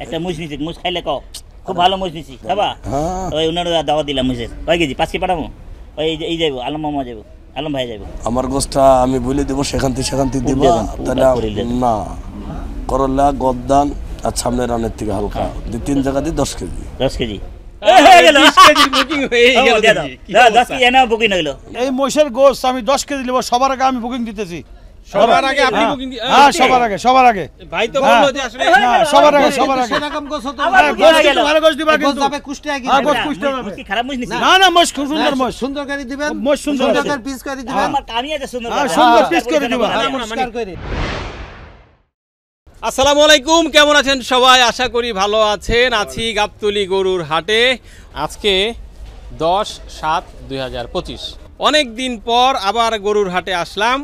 একটা মুজ নিছি, মুজ খাইলে কও খুব ভালো মুজ নিছি খাবা? ওই উনার দাওয়াত দিলাম মুজের। কয় কেজি? 5 কেজি পাঠাবো। ওই এই যাইবো আলম মামা যাইবো, আলম ভাই যাইবো। আমার গোষ্ঠটা আমি বলে দেবো সেখান থেকে দিবা। তাহলে না করলা গদ্দান আর সামনের রানের থেকে হালকা 3 জায়গা দিয়ে 10 কেজি। 10 কেজি এই মহিষের গোস্ত আমি 10 কেজি নেব। সবার আগে আমি বুকিং দিতেছি। সবার আগে আপনি বুকিং দিন? হ্যাঁ সবার আগে ভাই তো বললো যে আসলে সবার আগে সেরকম গোস্ত তো ভালো গোস্ত দিবা কিন্তু যাবে কুষ্টিয়া কি? হ্যাঁ গোস্ত কুষ্টিয়া যাবে। কি খারাপ মুজ নিছি? না মোষ খুব সুন্দর মোষ। সুন্দর করে দিবেন, মোষ সুন্দর করে পিস করে দিবেন। আমার কামি আছে সুন্দর। হ্যাঁ সুন্দর পিস করে দিবা। নমস্কার করে। আসসালামু আলাইকুম, কেমন আছেন সবাই? আশা করি ভালো আছেন। আছি গাবতলী গরুর হাটে। আজকে 10/7/2025। অনেক দিন পর আবার গরুর হাটে আসলাম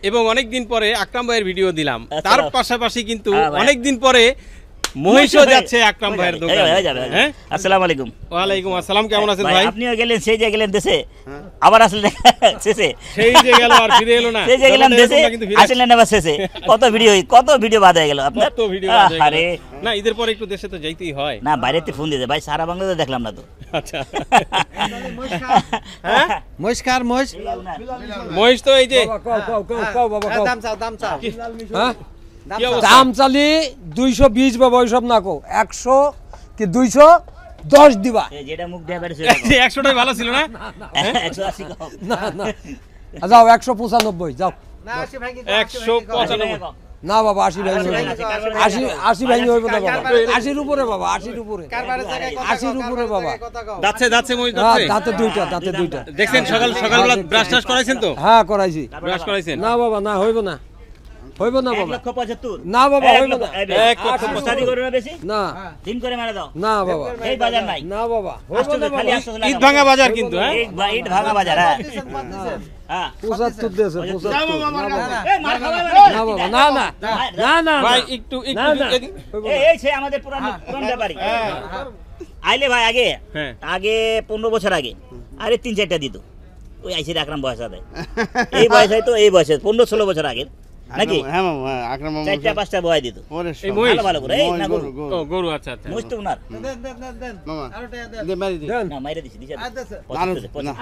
এবং অনেক দিন পরে আকরাম ভাইয়ের ভিডিও দিলাম। তার পাশাপাশি কিন্তু অনেক দিন পরে মহিষও যাচ্ছে আকরাম ভাইয়ের দোকানে। হ্যাঁ, আসসালামু আলাইকুম। ওয়ালাইকুম আসসালাম, কেমন আছেন ভাই? আপনিও গেলেন, সেই যে গেলেন দেশে, আবার আসলেন শেষে। সেই যে গেল আর ফিরে এলো না। সেই যে গেলাম দেশে, আসলেন আবার শেষে। কত ভিডিও বাদ হয়ে গেল আপনার। কত ভিডিও বাদ হয়ে গেল। আরে না, ঈদের পরে একটু দেশে তো যাইতেই হয়। না বাইরেতে ফোন দিতে ভাই, সারা বাংলাদেশে দেখলাম না তো। আচ্ছা হ্যাঁ, মহিষকার মহিষ মহিষ তো এই যে দাম চাও হ্যাঁ দাম চালি 220 বাবা, ওইসব না কো 100 কি 210 দিবা। যেটা মুখ দিয়ে বেরিয়েছে 100টাই ভালো ছিল না? 180 না যাও 195 যাও। না 80 ভাই কি 195 না বাবা 80 ভাই 80 ভাই হইব না বাবা। 80 উপরে বাবা, 80 উপরে, কারবারের জায়গায় 80 উপরে বাবা। যাচ্ছে মহিষ হ্যাঁ যাচ্ছে। দাঁতে দুইটা। দেখছেন সকালবেলা ব্রাশ টাশ করাইছেন তো? হ্যাঁ করাইছি। ব্রাশ করাইছেন? না বাবা না হইব না বাবা। 1,75,000 না বাবা হইব না। 1,75,000 করে না বেশি না দিন করে মারা দাও। না বাবা এই বাজার নাই। না বাবা হইব না খালি বাবা। 800 ঈদ ভাঙা বাজার কিন্তু। হ্যাঁ ইট ভাঙা বাজার। হ্যাঁ 75 দিয়েছে 75। এই মার খাওয়া না বাবা না ভাই একটু এই সে আমাদের পুরান ব্যাপারী আইলে ভাই আগে 15 বছর আগে আরে 3-4টা দিত। ওই আইসির আকরাম বয়স আছে, এই বয়স হয়তো এই বয়সে 15-16 বছর আগে নাকি? হ্যাঁ মামা আকরাম মামা 4টা-5টা বয় দিত। এই মহিষ ভালো করে এই না গরু গরু। আচ্ছা মহিষ তো উনার। দেন মামা দে মারি দে না মাইরে দিছি দিছে।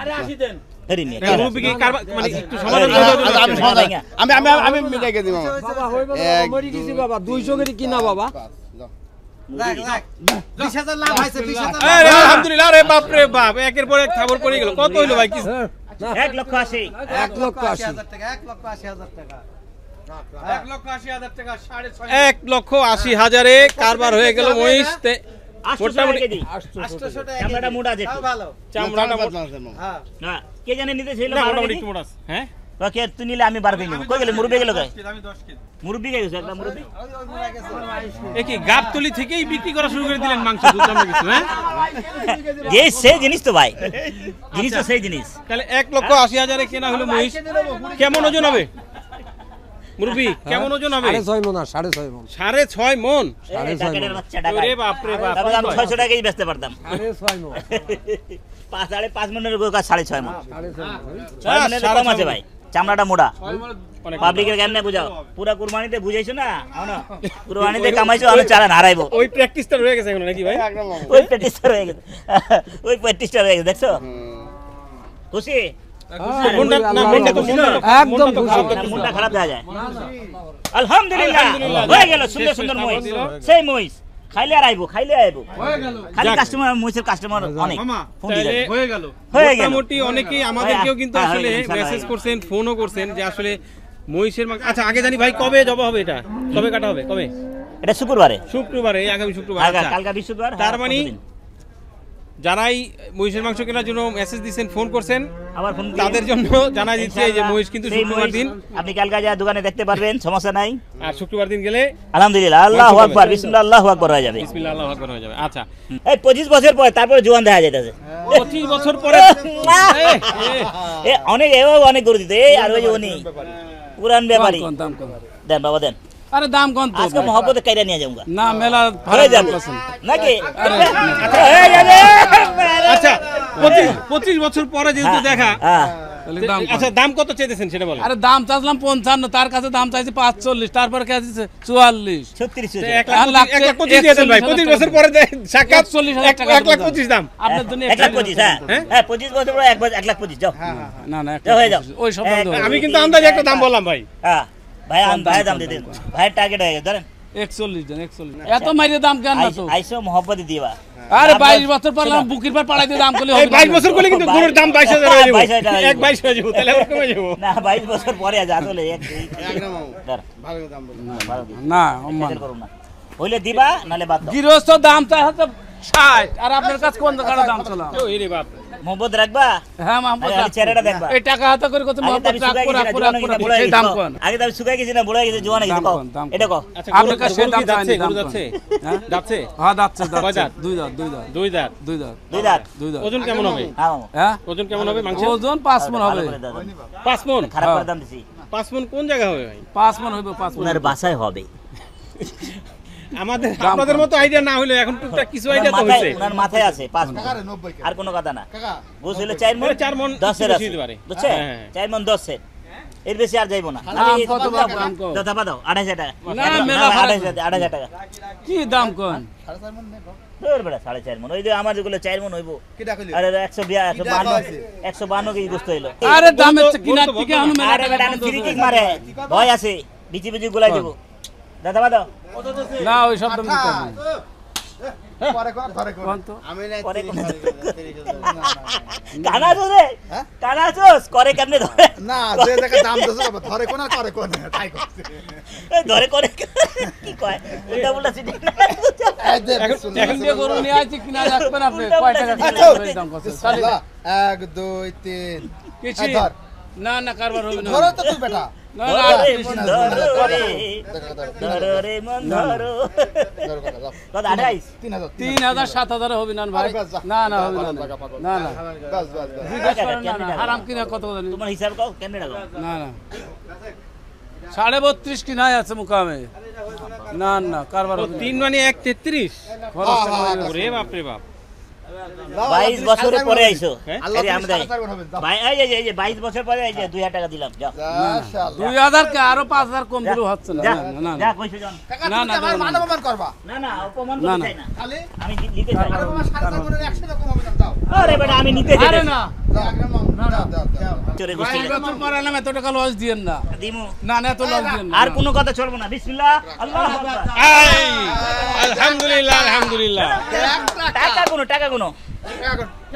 আরে 80 দেন। ধরি নিয়ে রুপি কি কারবার মানে একটু সমাধান আমি মিটাই কে দিই মামা। বাবা হইব না বাবা, মরি গেছি বাবা। 200 করে কিনা বাবা। 20,000 লাভ হইছে 20,000। আরে আলহামদুলিল্লাহ। আরে বাপ রে বাপ, একের পর এক খবর পড়ে গেল। কত হইলো ভাই? কি 1,80,000 1,80,000 টাকা 1,80,000 টাকা 1,80,000 টাকা 1,80,000 কারবার হয়ে গেল মহিষ। মোটামুটি 800 টাকা চামড়াটা মোটা আছে। ভালো চামড়াটা হ্যাঁ হ্যাঁ কে জানে নিতে ছিল মোটামুটি একটু মোটা আছে। হ্যাঁ ওকে তুই নিলে আমি 12 কেজি কই গেল মুরব্বি গেল কই? মুরব্বি গেছে একটা মুরব্বি। এ কি গাবতলী থেকেই বিক্রি করা শুরু করে দিলেন মাংস দুধ আমরা কিছু? হ্যাঁ যে সেই জিনিস তো ভাই, জিনিস তো সেই জিনিস। তাহলে 1,80,000 কেনা হলো মহিষ। কেমন ওজন হবে মুরব্বি? কেমন ওজন হবে? 6.5 মণ। 6.5 মণ। 6.5 মণ? এই টাকার বাচ্চা টাকা। ওরে বাপ রে বাপ, তাহলে আমি 600 টাকায় বেচতে পারতাম। 6.5 মণ। 5.5 মণের গরু 6.5 মণ। 6.5 মণ। 6 কম আছে ভাই, চামড়াটা মোটা। পাবলিকের কেমনে বুঝাও? পুরা কুরবানিতে বুঝাইছো না? না কুরবানিতে কামাইছো, আমি চালান হারাইবো। ওই প্র্যাকটিসটা রয়ে গেছে এখন নাকি ভাই? ওই প্র্যাকটিসটা রয়ে গেছে, ওই প্র্যাকটিসটা রয়ে গেছে। দেখছো খুশি? একদম মনটা খারাপ হয়ে যায়। আলহামদুলিল্লাহ হয়ে গেল সুন্দর সুন্দর মহিষ। সেই মহিষ খাইলে আর আইবো, খাইলে আইবো। খালি কাস্টমার, মহিষের কাস্টমার অনেক ফোন দিলে হয়ে গেল। মোটামুটি অনেকেই আমাদেরকেও কিন্তু আসলে মেসেজ করছেন, ফোনও করছেন যে আসলে মহিষের মাংস। আচ্ছা আগে জানি ভাই কবে জবা হবে? এটা কবে কাটা হবে? কবে? এটা শুক্রবারে। এই আগামী শুক্রবার। কালকা বৃহস্পতিবার। তার মানে যারাই মহিষের মাংস কেনার জন্য মেসেজ দিচ্ছেন, ফোন করছেন, আবার ফোন তাদের জন্য জানাই দিচ্ছি যে মহিষ কিন্তু শুক্রবার দিন আপনি কালকা যা দোকানে দেখতে পারবেন, সমস্যা নাই। আর শুক্রবার দিন গেলে আলহামদুলিল্লাহ আল্লাহু আকবার, বিসমিল্লাহ আল্লাহু আকবার হয়ে যাবে। বিসমিল্লাহ আল্লাহু আকবার হয়ে যাবে। আচ্ছা এই 25 বছর পরে তারপরে জোয়ান দেখা যাইতেছে। 25 বছর পরে অনেক অনেক গরু দিতে। আর ওই যে উনি পুরান ব্যাপারী দেন বাবা দেন। আরে দাম কোন তো? আজকে মহব্বতে কাইরা নিয়ে যাবো না মেলা হয়ে যাবে নাকি? আচ্ছা 25 বছর পরে যেহেতু দেখা, তাহলে দাম কম। আচ্ছা দাম কত চেয়েছেন সেটা বলেন। আরে দাম চাইছিলাম 55, তার কাছে দাম চাইছি 45, তারপরে কে দিচ্ছে 44। 36 তো হয়েছে। 1,25,000 দিয়ে দেন ভাই, 25 বছর পরে দেয় সাক্ষাৎ 41,000 টাকা 1,25,000 দাম। আপনার জন্য 1,25,000, হ্যাঁ হ্যাঁ 25 বছর পরে 1,25,000 যাও। না না যাও, হয়ে যাও। ওই সব দাম দেবো। আমি কিন্তু আন্দাজে একটা দাম বললাম ভাই। হ্যাঁ ভাই ভাই দাম দিয়ে দিন, ভাইয়ের টার্গেট হয়ে গেছে ধরেন। 41 দেন, 41 এত মাইরে দাম কেন না তো? আইসো মোহব্বত দিবা। আরে 22 বছর পরলাম বুকির পর পাড়াইতে দাম করলে এই হবে 22 বছর করলে কিন্তু গরুর দাম 22,000 হয়ে যাবে। 22,000 টাকা 22 হয়ে যাবে, তাহলে আবার কমে যাবে। না 22 বছর পরে আছে আসলে ভালো দাম বলুন। না করুন না, হইলে দিবা নালে বাদ দাও। গৃহস্থ দাম চাই হচ্ছে 60, আর আপনার কাছে কোন টাকার দাম চলাম? ও এরে বাপ, মোহব্বত রাখবা। হ্যাঁ মাহমুদ, আরে চেহারাটা দেখবা। এই টাকা হাতে করে কত আগে মহব্বত তো আমি শুকাই পুরা গেছি না, পুরা জোয়ান পুরা হয়ে গেছি, দাম বলো। কোন? আগে তো আমি শুকাই গেছি না, বুড়া গেছি, জোয়ান হয়ে গেছি, দাম কও। কোন, দাম এটা কও। আচ্ছা আপনার কাছে গরু দাম কি যাচ্ছে, চাইনি, দাম গরু কোন? যাচ্ছে? হ্যাঁ? যাচ্ছে হ্যাঁ যাচ্ছে কয় দাঁত? দুই দাঁত, দুই দাঁত, দুই দাঁত। দুই দাঁত, দুই দাঁত। দুই দাঁত। ওজন কেমন হবে? হ্যাঁ মামু। হ্যাঁ ওজন কেমন হবে মাংস? ওজন 5 মণ ভালো হবে। করে দাও, দাও। 5 মণ। খারাপ করে দাম দিছি। 5 মণ কোন জায়গা হবে ভাই? 5 মণ হইব, 5 মণ। ওনার বাসায় হবে। আমাদের আপনাদের মতো আইডিয়া না হলে এখন টুকটাক কিছু আইডিয়া তো ওনার মাথায়- হইছে। ওনার মাথায় আছে 5 মণ। কাকারে 90 কে। আর কোনো কথা না। কাকা বুঝ হইলে 4 মণ, 4 মণ 10 এর বেশি আছে। দিতে পারে। বুঝছে? হ্যাঁ। 4 মণ 10 এর। এর বেশি আর যাইবো না। দাম কত বাপ, দাম কত? দাও দাও, দাও 2,500 টাকা। না, মেলা ফারাক। 2,500 টাকা। কি দাম কোন? 4.5 মন নেব। ধর বেটা 4.5 মণ। ওই যে আমার যেগুলো 4 মণ হইবো। কিটা কইলি? আরে 152 কেজি গোস্ত হইলো। আরে দামের গরু তো- কিনার গরু তো থেকে বলতো আনু মেলা আরে বেটা আমি ফ্রি কিক মারে। ভয় আছে। বিচি বিচি গুলাই দেব। দাদা দাও। না ওই সব দাম দিতে হবে। পরে কর, ধরে কর। কোন তো? আমি নাই পরে কোন 30,000 কানা আছো রে? হ্যাঁ? কানা আছোস? করে কেমনে ধরে? না, যে জায়গা দাম দিছে ধরে কোন আর করে কোন তাই করছে। এই ধরে করে কি কয়? উল্টা উল্টা সিটি। এই যে এখন দিয়ে গরু নিয়ে আইছি কিনা রাখবেন আপনি কয় টাকা আচ্ছা, কিলো দাম কত? তাহলে 1 2 3 কিছু ধর। না না কারবার হবে না। ধরো তো তুই বেটা। না না ধরে 38 মন না। ধরো রে। ধর ধরো রে মন ধরো। ধর কথা দাও। কত 28? 3000 3000 7000 হবে না ভাই। না না হবে না। না না বাস বাস বাস। জিজ্ঞেস করেন না, না হারাম কিনা কত জানি? তোমার হিসাব কও কেমনে রাখো? না না 32.5 কিনাই আছে মুকামে। না না কারবার হবে না। 3 মানে 1.33। খরচ টাকা হয়ে গেছে। ওরে বাপ রে বাপ। 22 বছরের পরে আইছো। আল্লাহ আরে আমাদের 4.5 হবে। ভাই এই যে 22 বছর পরে এই যে 2000 টাকা দিলাম যাও। মাশাআল্লাহ। 2000 কে আরো 5000 কম দিলেও হচ্ছে না। যা না না যা না কইছো জন। কাকা না, তুমি না, আমার না, না। মান অপমান করবা। না না অপমান না, করতে না। চাই না। খালি আমি নিতে চাই না। আরে বাবা 4.5 মনের 100 টাকা কম হবে না দাও। আরে বেটা আমি নিতে চাই আরে না দাও একদম দাও দাও। চোরে ভাই গোষ্ঠী বছর পর এলাম এত টাকা লস দিয়েন না। দিমু। না না এত লস দিয়েন না। আর কোনো কথা চলবো না। বিসমিল্লাহ আল্লাহু আকবার। এই আলহামদুলিল্লাহ আলহামদুলিল্লাহ। টাকা কোনো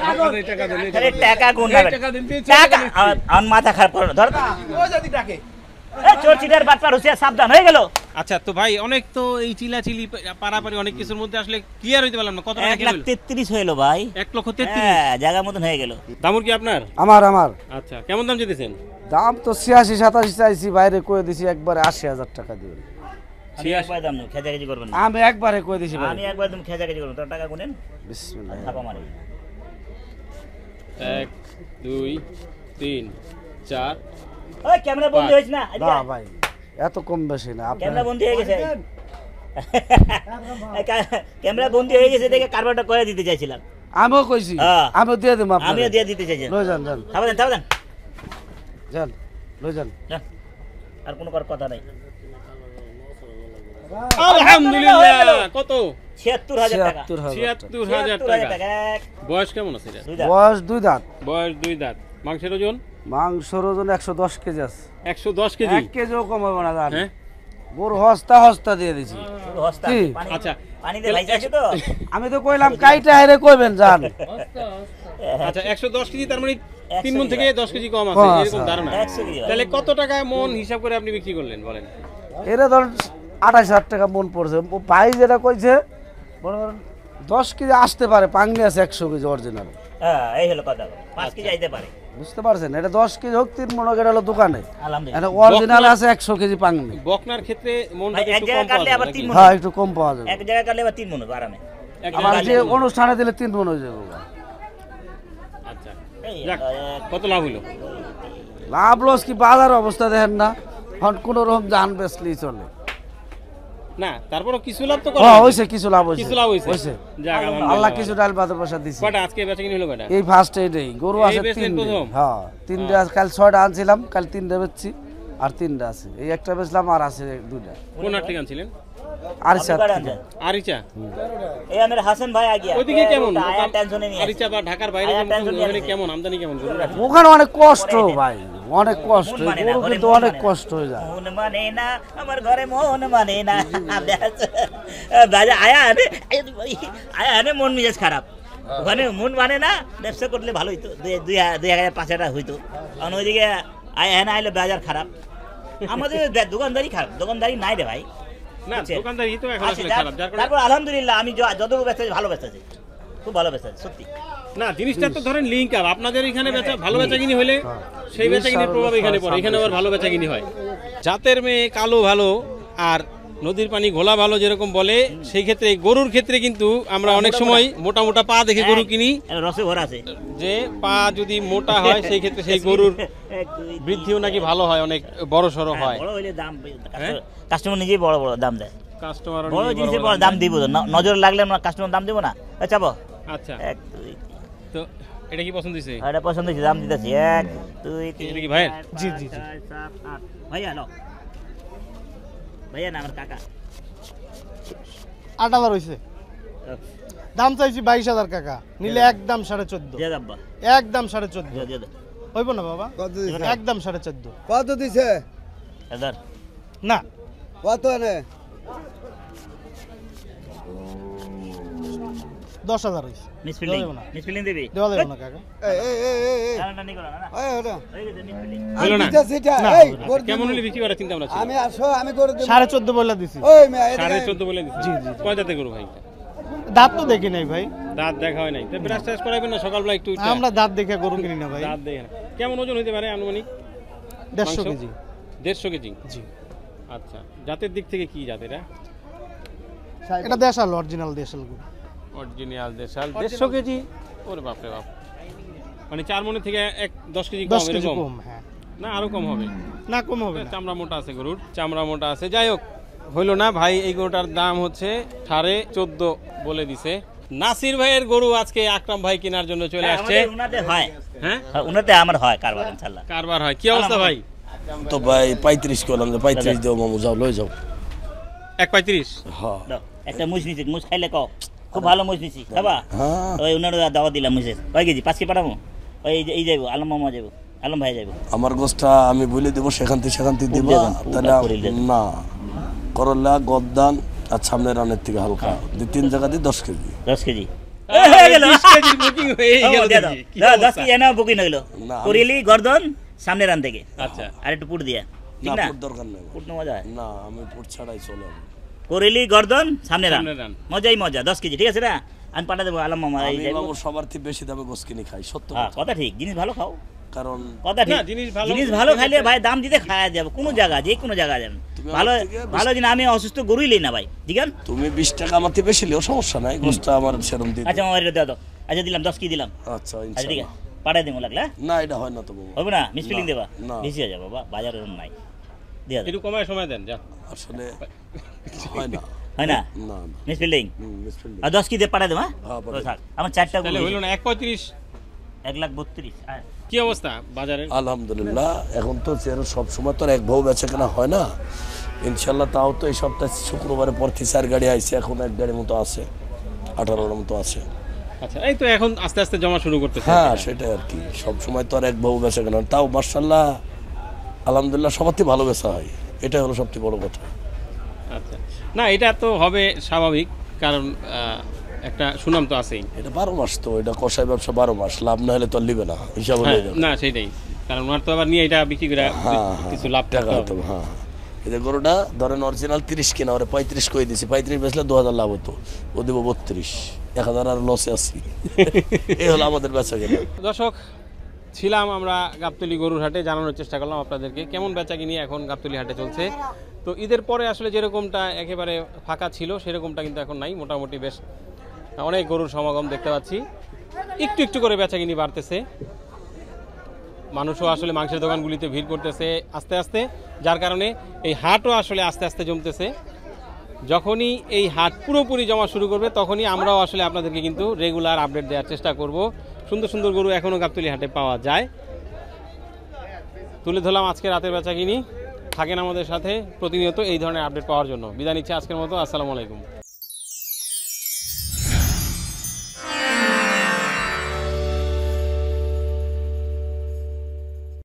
আপনাদের টাকা দেন। আরে টাকা গুণ না এই বেটা। টাকা দিন, তিন টাকা টাকা দিন। আন মাথা খারাপ করো ধর। ওই যদি ডাকে। এই চোর চিটার বাটপার হুঁশিয়ার সাবধান হয়ে গেল। আচ্ছা তো ভাই অনেক তো এই চিলাচিলি পারাপারি অনেক কিছুর মধ্যে আসলে ক্লিয়ার হইতে পারলাম না কত টাকা কিলো? 1,33,000 হইলো ভাই। 1,33,000। হ্যাঁ জায়গা মতন হয়ে গেল। দামুর কি আপনার? আমার আচ্ছা কেমন দাম দিতেছেন? দাম তো 86-87 চাইছি, বাইরে কয়ে দিছি একবারে 80,000 টাকা দিবে। আমি একবার দাম নেব খেজাখেজি করবেন না। আমি একবারে কয়ে দিছি ভাই। আমি একবার তুমি খেজাখেজি করব। তোর টাকা গুনেন বিসমিল্লাহ। ছাপা মারি। 1 2 3 4। ওই ক্যামেরা বন্ধ হইছে না? না ভাই এত কম বেশি না আপনি। ক্যামেরা বন্ধ হয়ে গেছে। ক্যামেরা বন্ধ হয়ে গেছে দেখে কারবারটা করে দিতে চাইছিলাম। আমিও কইছি, হ্যাঁ। আমিও দিয়ে দেব আপনাকে। আমিও দিয়ে দিতে চাইছি। লই যান যান সাবধান সাবধান যান লই যান। যান। আর কোনো কথা নাই। আলহামদুলিল্লাহ। কত? ৭৬,০০০ টাকা। ৭৬,০০০ টাকা। এক। বয়স কেমন আছে এটা? দুই দাঁত। বয়স 2 দাঁত, বয়স 2 দাঁত। মাংসের ওজন মাংসর ওজন 110 কেজি আছে। 110 কেজি। 1 কেজিও কম হবে না জান। হ্যাঁ গরু হস্তা দিয়ে দিছি। শুধু হস্তা। কি? পানি- আচ্ছা। পানিতে ভাইসা আছে তো? আমি তো কইলাম কাইটা হেরে কইবেন জান। আচ্ছা 110 কেজি তার মানে 100 3 মণ থেকে কেজি। 10 কেজি কম আছে কম আছে। এরকম ধারণা। 100 কেজি ভাই। তাহলে কত টাকা মন হিসাব করে আপনি বিক্রি করলেন বলেন? এরা ধর 28,000 টাকা মন পড়ছে। ও ভাই যেটা কইছে মনে করেন 10 কেজি আসতে পারে, পাংনি আছে 100 কেজি অরিজিনাল। হ্যাঁ এই হলো কথা। 5 কেজি আইতে পারে। বুঝতে পারছেন? এটা 10 কেজি হোক 3 মন হোক, এটা হলো দোকানে। আলহামদুলিল্লাহ। এটা অরিজিনাল আছে 100 কেজি পাংনি। বকনার ক্ষেত্রে মনটা ভাই, এক একটু জায়গায় কম কাটলে পাওয়া আবার যায় 3 নাকি? মণ। হ্যাঁ একটু কম পাওয়া যাবে। এক জায়গায় কাটলে আবার 3 মণ হবে আরামে। এক আবার জায়গায় যে অনুষ্ঠানে দিলে 3 মন হয়ে যাবে। আচ্ছা এই যাক, কত লাভ হলো? লাভ লস কি বাজার অবস্থা দেখেন না, এখন কোন রকম জান বেচলেই চলে। না তারপরও কিছু লাভ তো হ্যাঁ হইছে, কিছু লাভ হইছে, কিছু লাভ হইছে হইছে। যাক আল্লাহ আলহামদুলিল্লাহ কিছু ডাল পাতা পয়সা দিছে। কয়টা আজকে বেচাকিনি হলো কয়টা? এই ফার্স্ট এইটাই গরু এই আছে বেচলেন 3টে। প্রথম? হ্যাঁ 3টে আছে, কাল 6টা আনছিলাম, কাল 3টে বেচছি আর 3টে আছে। এই একটা বেচলাম আর আছে 2টা। কোন হাট থেকে আনছিলেন? আর 7 আরিচা। এই আমার হাসান ভাই আগে ওইদিকে কেমন আয়া টেনশনে নিয়ে আরিচা বা ঢাকার বাইরে আয়া যেমন টেনশন নিয়ে ওখানে আছে। কেমন আমদানি কেমন গরুর? ওখানে অনেক কষ্ট ভাই, অনেক কষ্ট, মন মানে না, গরু ঘরে কিন্তু মন অনেক মানে না। কষ্ট হয়ে যায়। মন মানে না আমার ঘরে মন মানে না বাজা আয়া আনে মন মেজাজ খারাপ, ওখানে মন মানে না, ব্যবসা করলে ভালো হইতো, 2,000-5,000 হইতো। কারণ ওইদিকে আয়া হ্যাঁ আইলে বাজার খারাপ, আমাদের দোকানদারি খারাপ, দোকানদারি নাই রে ভাই। না দোকানদারি তো এখন আসলে খারাপ, যার কারণে তারপর আলহামদুলিল্লাহ আমি যত ব্যস্ত ভালো ব্যস্ত আছি, খুব ভালো ব্যস্ত আছি সত্যি। না জিনিসটা তো ধরেন লিঙ্ক আপ, আপনাদের এখানে বেচা ভালো বেচাকিনি হলে সেই বেচাকিনির প্রভাব এখানে পড়ে, এখানে আবার ভালো বেচাকিনি হয়। জাতের মেয়ে কালো ভালো আর নদীর পানি ঘোলা ভালো যেরকম বলে, সেই ক্ষেত্রে গরুর ক্ষেত্রে কিন্তু আমরা অনেক সময় মোটা মোটা পা দেখে গরু কিনি, রসে ভরা আছে, যে পা যদি মোটা হয় সেই ক্ষেত্রে সেই গরুর বৃদ্ধিও নাকি ভালো হয়, অনেক বড় সড়ো হয়। বড় হইলে দাম কাস্টমার নিজেই বড় বড় দাম দেয়, কাস্টমার বড় জিনিসের বড় দাম দিব, নজর লাগলে আমরা কাস্টমার দাম দিব না। চাবো আচ্ছা 1 2 তো এটা কি পছন্দ হয়েছে? এটা পছন্দ হয়েছে, দাম দিতেছি 1 2 3 এটা কি ভাইয়ের? 4 5 6 7 8 ভাইয়া লো, ভাইয়া না আমার কাকা। 8,000 হইছে, দাম চাইছি 22,000 কাকা, নিলে একদম 14.5, দিয়ে দাব্বা একদম 14.5 দিয়ে দে হইব না বাবা? একদম 14.5 কত দিছে? হাজার না, কত এনে? 10,000 হইছে, মিসফিলিং দেবো না। মিসফিলিং দিবি দেওয়া যাবে না কাকা। কারণটা নি করো না না এই ওটা ওই যে মিসফিলিং হলো না? না, এই করে কেমন হলে বিক্রি করার চিন্তা ভাবনা ছিল? আমি আসো, আমি করে দেব। 14.5 বলে দিছি। ওই মেয়ে এদিকে 14.5 বলে দিচ্ছি। কয় জাতে গরু ভাই? দাঁত তো দেখি নাই ভাই, দাঁত দেখা হয় নাই, তো ব্রাশ টাশ করাইবেন না সকালবেলা একটু উঠে? আমরা দাঁত দেখে গরু কিনি না ভাই। দাঁত দেখে না। কেমন ওজন হইতে পারে আনুমানিক? 150 মাংস? KG 150 KG. জি। আচ্ছা জাতের দিক থেকে কি জাত এটা? এটা দেশাল, অরিজিনাল দেশাল গরু। অরিজিনাল দেশাল 150 কেজি। ওরে বাপ রে বাপ, মানে 4 মনে থেকে 10 কেজি কম 10 কেজি এরকম? কম, হ্যাঁ। না আরো কম হবে? না কম হবে না। চামড়া মোটা আছে গরুর, চামড়া মোটা আছে। যাই হোক হইলো না ভাই, এই গরুটার দাম হচ্ছে 14.5 বলে দিছে। নাসির ভাইয়ের গরু আজকে আকরাম ভাই কেনার জন্য চলে আসছে। উনাতে হয়, হ্যাঁ হ্যাঁ উনাতে আমার হয় কারবার ইনশাআল্লাহ। কারবার হয়। কি অবস্থা ভাই? তো ভাই 35 করলাম, 35 দেও মামু, যাও লই যাও। 1.35? হ্যাঁ দাও, একটা মুছ নিছি, মুছ খাইলে কও খুব ভালো মুছ নিছি খাবা। হ্যাঁ ওই উনার দাওয়া দিলাম মুছের, কয় কেজি 5 কেজি পাঠাবো। ওই এই যাইবো আলম মামা যাইবো, আলম ভাই যাইবো। আমার গোছটা আমি বলে দেবো, সেখান থেকে দিবা, তাহলে না করলা গদ্দান আর সামনের রানের থেকে হালকা 2-3 জায়গা দিয়ে 10 কেজি। 10 কেজি 20 কেজির বুকিং হয়ে গেল দেখি। কি 10 অবস্থা? কেজি এনে বুকিং হইলো, না, করিলি গর্দন সামনে রান থেকে। আচ্ছা আর একটু পুট দিয়া, ঠিক না না? পুট দরকার নেই, পুট না মজা হয়, না আমি পুট ছাড়াই চলে যাবো। করিলি গর্দন সামনে রান, সামনে রান। মজাই মজা। 10 কেজি ঠিক আছে না? আমি পাঠা দেবো আলম মামা এই আমি যাইবো। বাবু সবার থেকে বেশি দামে গোছ কিনে খাই, সত্য হ্যাঁ কথা। কথা ঠিক, জিনিস ভালো খাও, কারণ কথা ঠিক। না, জিনিস ভালো- জিনিস ভালো খাইলে ভাই দাম দিতে খাওয়া যাবে, কোনো জায়গা যে কোনো জায়গা যাবেন তুমি ভালো আমার থেকে ভালো জিনিস। আমি অসুস্থ গরুই লই না ভাই, ঠিক আছে? তুমি 20 টাকা আমার থেকে বেশি লিও, সমস্যা নাই, গোছটা আমার সেরকম দিতে। আচ্ছা মামা এটা দাও, আচ্ছা দিলাম 10 কেজি দিলাম। আচ্ছা আচ্ছা ঠিক ইনশাআল্লাহ। আছে পাঠাই দেবো লাগলে, হ্যাঁ? না এটা হয় না তো বাবু, হবে না মিসফিলিং না, দেবা, না। বেশি হয়ে যাবে বাবা, বাজার ওরকম নাই, দিয়া দাও। একটু কমায় সময় দেন যা। আসলে হয় না, হয় না না না মিসফিলিং। মিসফিল্ডিং। আর 10 কেজি পাঠাই দেবো, হ্যাঁ? হ্যাঁ, পাঠাই ও থাক, আমার 4টা তাহলে গরু হইলো না 1.35? 1,32,000। হ্যাঁ কি অবস্থা বাজারের? আলহামদুলিল্লাহ, এখন তো চেয়ার সব সময় তো আর এক ভাও বেচা কেনা হয় না, ইনশাল্লাহ। তাও তো এই সপ্তাহে শুক্রবারে পর থেকে 4 গাড়ি আইছে, এখন 1 গাড়ির মতো আছে, 18টার মতো আছে। আচ্ছা এই তো এখন আস্তে আস্তে জমা শুরু করতেছে। হ্যাঁ সেটাই আর কি, সব সময় তো আর এক ভাও বেচা কেনা, তাও মার্শাল্লাহ আলহামদুলিল্লাহ সবার থেকে ভালো বেচা হয়, এটাই হলো সবচেয়ে বড় কথা। আচ্ছা না এটা তো হবে স্বাভাবিক, কারণ একটা সুনাম তো আছেই। এটা 12 মাস, তো এটা কষাই ব্যবসা 12 মাস, লাভ না হলে তো আর লিবে না, হিসাব হয়ে হ্যাঁ, যাবে। না সেটাই, কারণ ওনার তো আবার নিয়ে এটা বিক্রি করে হ্যাঁ কিছু লাভ টাকা টাকা হতো। হ্যাঁ এই যে গরুটা ধরেন অরিজিনাল 30 কিনা, ওরে 35 করে দিছি, 35 বেচলে 2000 লাভ হতো, ও দেবো 32, 1000 আর লসে আছি। এই হলো আমাদের বেচা কেনা। দর্শক ছিলাম আমরা গাবতলী গরুর হাটে, জানানোর চেষ্টা করলাম আপনাদেরকে কেমন বেচা কিনি এখন গাবতলী হাটে চলছে। তো ঈদের পরে আসলে যেরকমটা একেবারে ফাঁকা ছিল সেরকমটা কিন্তু এখন নাই, মোটামুটি বেশ অনেক গরুর সমাগম দেখতে পাচ্ছি, একটু একটু করে বেচা কিনি বাড়তেছে, মানুষও আসলে মাংসের দোকানগুলিতে ভিড় করতেছে আস্তে আস্তে, যার কারণে এই হাটও আসলে আস্তে আস্তে জমতেছে। যখনই এই হাট পুরোপুরি জমা শুরু করবে তখনই আমরাও আসলে আপনাদেরকে কিন্তু রেগুলার আপডেট দেওয়ার চেষ্টা করব। সুন্দর সুন্দর গরু এখনও গাবতলী হাটে পাওয়া যায়। তুলে ধরলাম আজকে রাতের বেচাকিনি। থাকেন আমাদের সাথে প্রতিনিয়ত এই ধরনের আপডেট পাওয়ার জন্য। বিদায় নিচ্ছি আজকের মতো। আসসালামু আলাইকুম।